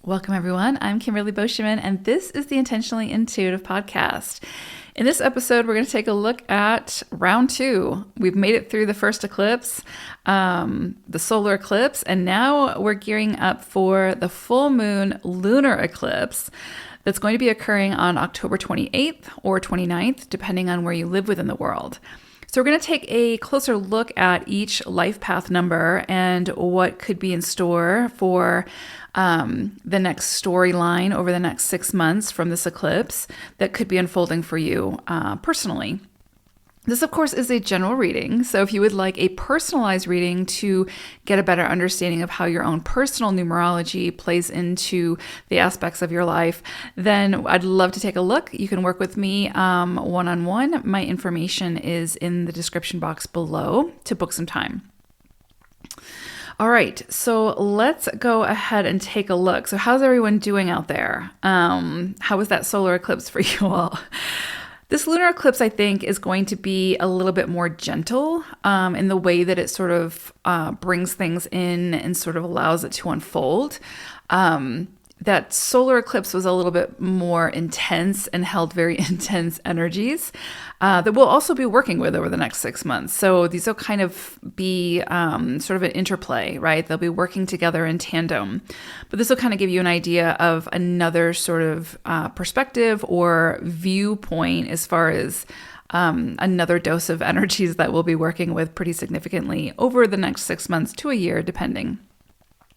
Welcome, everyone. I'm Kimberly Boscheman, and this is the Intentionally Intuitive podcast. In this episode, we're going to take a look at round 2. We've made it through the first eclipse, the solar eclipse, and now we're gearing up for the full moon lunar eclipse that's going to be occurring on October 28th or 29th, depending on where you live within the world. So we're going to take a closer look at each life path number and what could be in store for the next storyline over the next 6 months from this eclipse that could be unfolding for you personally. This, of course, is a general reading. So if you would like a personalized reading to get a better understanding of how your own personal numerology plays into the aspects of your life, then I'd love to take a look. You can work with me one-on-one. My information is in the description box below to book some time. All right, so let's go ahead and take a look. So how's everyone doing out there? How was that solar eclipse for you all? This lunar eclipse, I think, is going to be a little bit more gentle in the way that it sort of brings things in and sort of allows it to unfold. That solar eclipse was a little bit more intense and held very intense energies that we'll also be working with over the next 6 months. So these will kind of be sort of an interplay, right? They'll be working together in tandem. But this will kind of give you an idea of another sort of perspective or viewpoint as far as another dose of energies that we'll be working with pretty significantly over the next 6 months to a year, depending.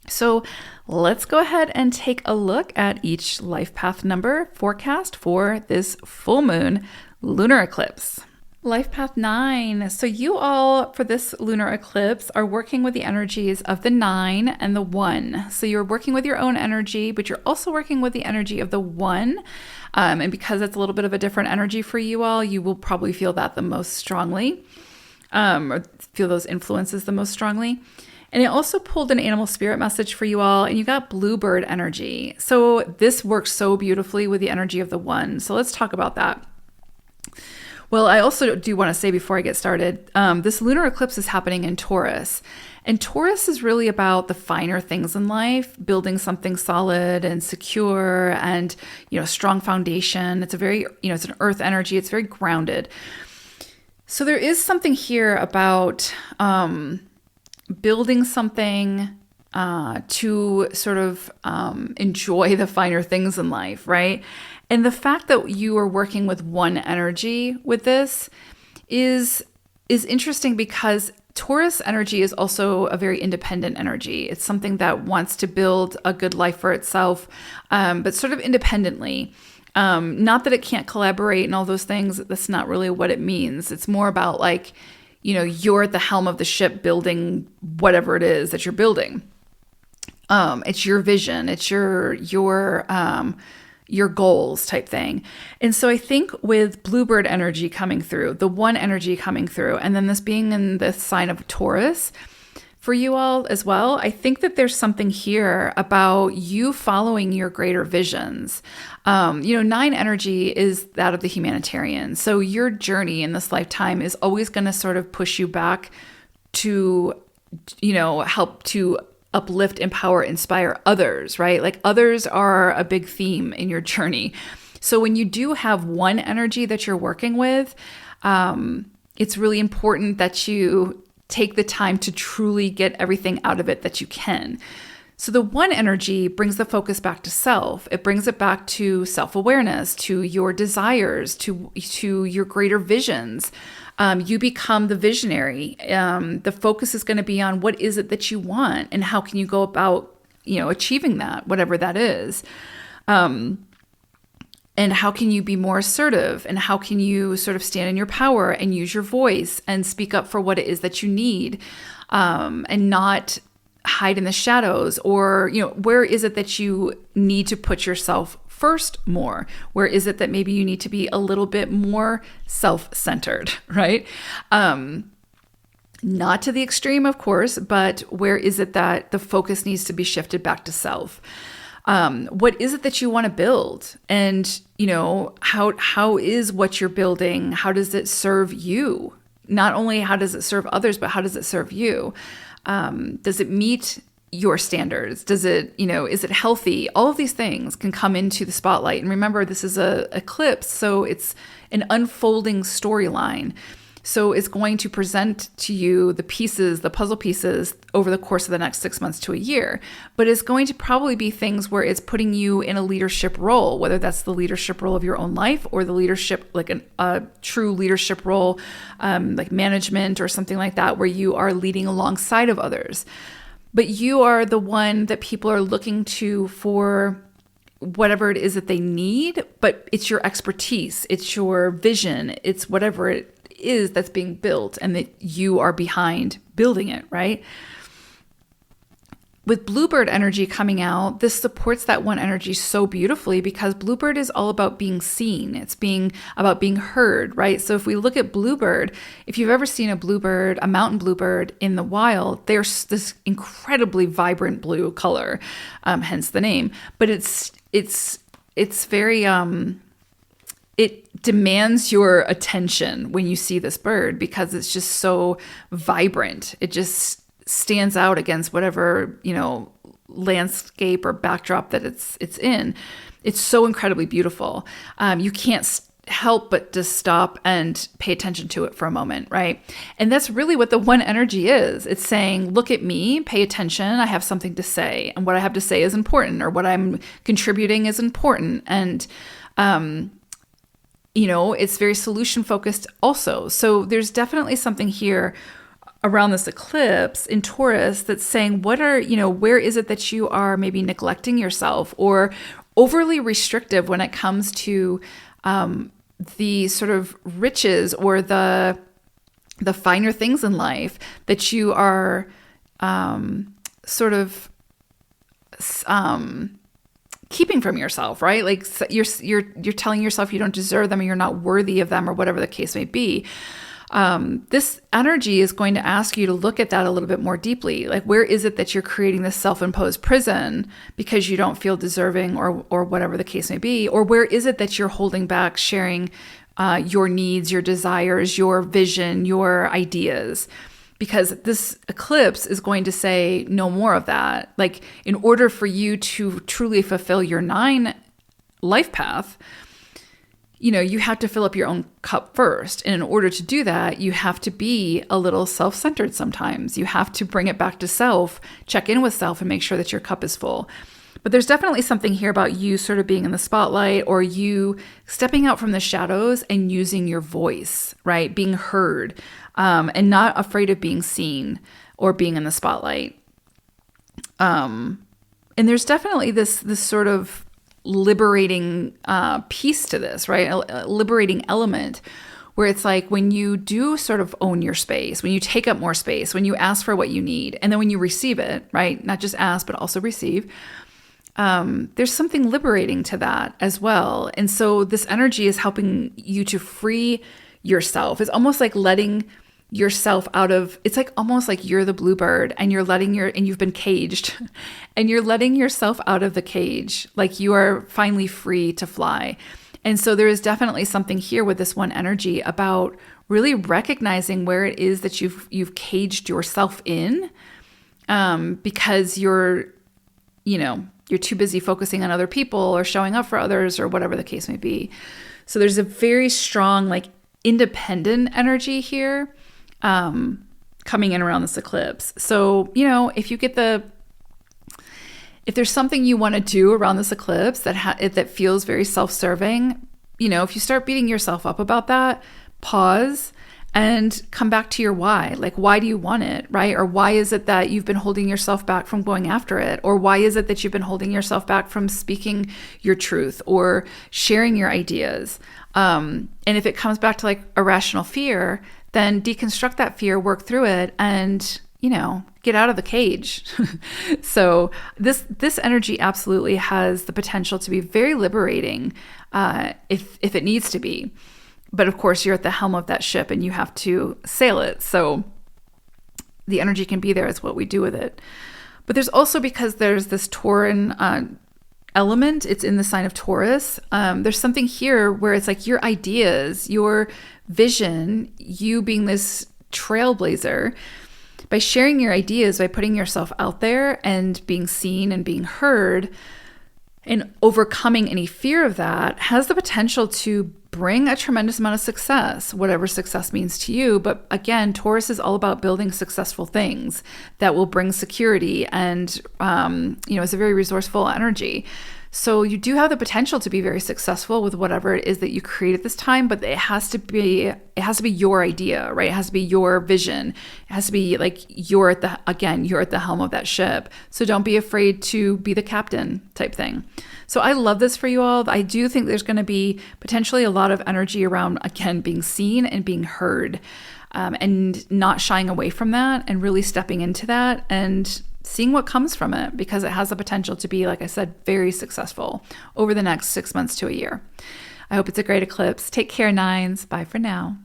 So let's go ahead and take a look at each life path number forecast for this full moon lunar eclipse. Life path 9. So you all, for this lunar eclipse, are working with the energies of the 9 and the 1. So you're working with your own energy, but you're also working with the energy of the 1. And because it's a little bit of a different energy for you all, you will probably feel that the most strongly, or feel those influences the most strongly. And it also pulled an animal spirit message for you all, and you got bluebird energy. So this works so beautifully with the energy of the 1. So let's talk about that. Well, I also do want to say before I get started, this lunar eclipse is happening in Taurus. And Taurus is really about the finer things in life, building something solid and secure and, strong foundation. It's a very, it's an earth energy. It's very grounded. So there is something here about building something to sort of enjoy the finer things in life, right? And the fact that you are working with 1 energy with this is interesting because Taurus energy is also a very independent energy. It's something that wants to build a good life for itself, but sort of independently. Not that it can't collaborate and all those things. That's not really what it means. It's more about like, you're at the helm of the ship building whatever it is that you're building. It's your vision. It's your goals type thing. And so I think with bluebird energy coming through, the 1 energy coming through, and then this being in the sign of Taurus for you all as well, I think that there's something here about you following your greater visions. 9 energy is that of the humanitarian. So your journey in this lifetime is always going to sort of push you back to, help to uplift, empower, inspire others, right? Like others are a big theme in your journey. So when you do have 1 energy that you're working with, it's really important that you take the time to truly get everything out of it that you can. So the 1 energy brings the focus back to self. It brings it back to self-awareness, to your desires, to your greater visions. You become the visionary. The focus is going to be on what is it that you want and how can you go about, achieving that, whatever that is. And how can you be more assertive and how can you sort of stand in your power and use your voice and speak up for what it is that you need, and not hide in the shadows, or, where is it that you need to put yourself first more? Where is it that maybe you need to be a little bit more self-centered, right? Not to the extreme, of course, but where is it that the focus needs to be shifted back to self? What is it that you want to build? And, how is what you're building? How does it serve you? Not only how does it serve others, but how does it serve you? Does it meet your standards? Does it, is it healthy? All of these things can come into the spotlight. And remember, this is a eclipse, so it's an unfolding storyline. So it's going to present to you the pieces, the puzzle pieces over the course of the next 6 months to a year. But it's going to probably be things where it's putting you in a leadership role, whether that's the leadership role of your own life or the leadership, like a true leadership role, like management or something like that, where you are leading alongside of others. But you are the one that people are looking to for whatever it is that they need, but it's your expertise, it's your vision, it's whatever it is that's being built, and that you are behind building it, right? With Bluebird energy coming out, this supports that one energy so beautifully, because Bluebird is all about being seen. It's about being heard, right? So if we look at Bluebird, if you've ever seen a bluebird, a mountain bluebird in the wild, there's this incredibly vibrant blue color, hence the name. But it's very it demands your attention when you see this bird, because it's just so vibrant. It just stands out against whatever, landscape or backdrop that it's in. It's so incredibly beautiful. You can't help but just stop and pay attention to it for a moment, right? And that's really what the one energy is. It's saying, look at me, pay attention. I have something to say, and what I have to say is important, or what I'm contributing is important. And, it's very solution focused also. So there's definitely something here around this eclipse in Taurus that's saying, where is it that you are maybe neglecting yourself or overly restrictive when it comes to the sort of riches or the finer things in life that you are keeping from yourself, right? Like you're telling yourself you don't deserve them, or you're not worthy of them, or whatever the case may be. This energy is going to ask you to look at that a little bit more deeply. Like, where is it that you're creating this self-imposed prison because you don't feel deserving, or whatever the case may be? Or where is it that you're holding back sharing your needs, your desires, your vision, your ideas? Because this eclipse is going to say no more of that. Like, in order for you to truly fulfill your 9 life path, you have to fill up your own cup first. And in order to do that, you have to be a little self-centered sometimes. You have to bring it back to self, check in with self, and make sure that your cup is full. But there's definitely something here about you sort of being in the spotlight, or you stepping out from the shadows and using your voice, right? Being heard, and not afraid of being seen or being in the spotlight. And there's definitely this sort of liberating piece to this, right? A liberating element where it's like, when you do sort of own your space, when you take up more space, when you ask for what you need, and then when you receive it, right? Not just ask, but also receive. There's something liberating to that as well. And so this energy is helping you to free yourself. It's almost like letting yourself out of, it's like almost like you're the bluebird and and you've been caged and you're letting yourself out of the cage. Like, you are finally free to fly. And so there is definitely something here with this one energy about really recognizing where it is that you've caged yourself in, because you're too busy focusing on other people or showing up for others or whatever the case may be. So there's a very strong, like, independent energy here coming in around this eclipse. So, if there's something you want to do around this eclipse that feels very self-serving, if you start beating yourself up about that, pause and come back to your why. Like, why do you want it, right? Or why is it that you've been holding yourself back from going after it? Or why is it that you've been holding yourself back from speaking your truth or sharing your ideas? And if it comes back to like irrational fear, then deconstruct that fear, work through it, and, get out of the cage. So this energy absolutely has the potential to be very liberating, if it needs to be. But of course, you're at the helm of that ship and you have to sail it. So the energy can be there. It's what we do with it. But there's also, because there's this Tauran element, it's in the sign of Taurus. There's something here where it's like your ideas, your vision, you being this trailblazer, by sharing your ideas, by putting yourself out there and being seen and being heard, and overcoming any fear of that has the potential to bring a tremendous amount of success, whatever success means to you. But again, Taurus is all about building successful things that will bring security and, it's a very resourceful energy. So you do have the potential to be very successful with whatever it is that you create at this time, but it has to be your idea, right? It has to be your vision. It has to be like you're at the helm of that ship. So don't be afraid to be the captain type thing. So I love this for you all. I do think there's going to be potentially a lot of energy around, again, being seen and being heard, and not shying away from that and really stepping into that and seeing what comes from it, because it has the potential to be, like I said, very successful over the next 6 months to a year. I hope it's a great eclipse. Take care, nines. Bye for now.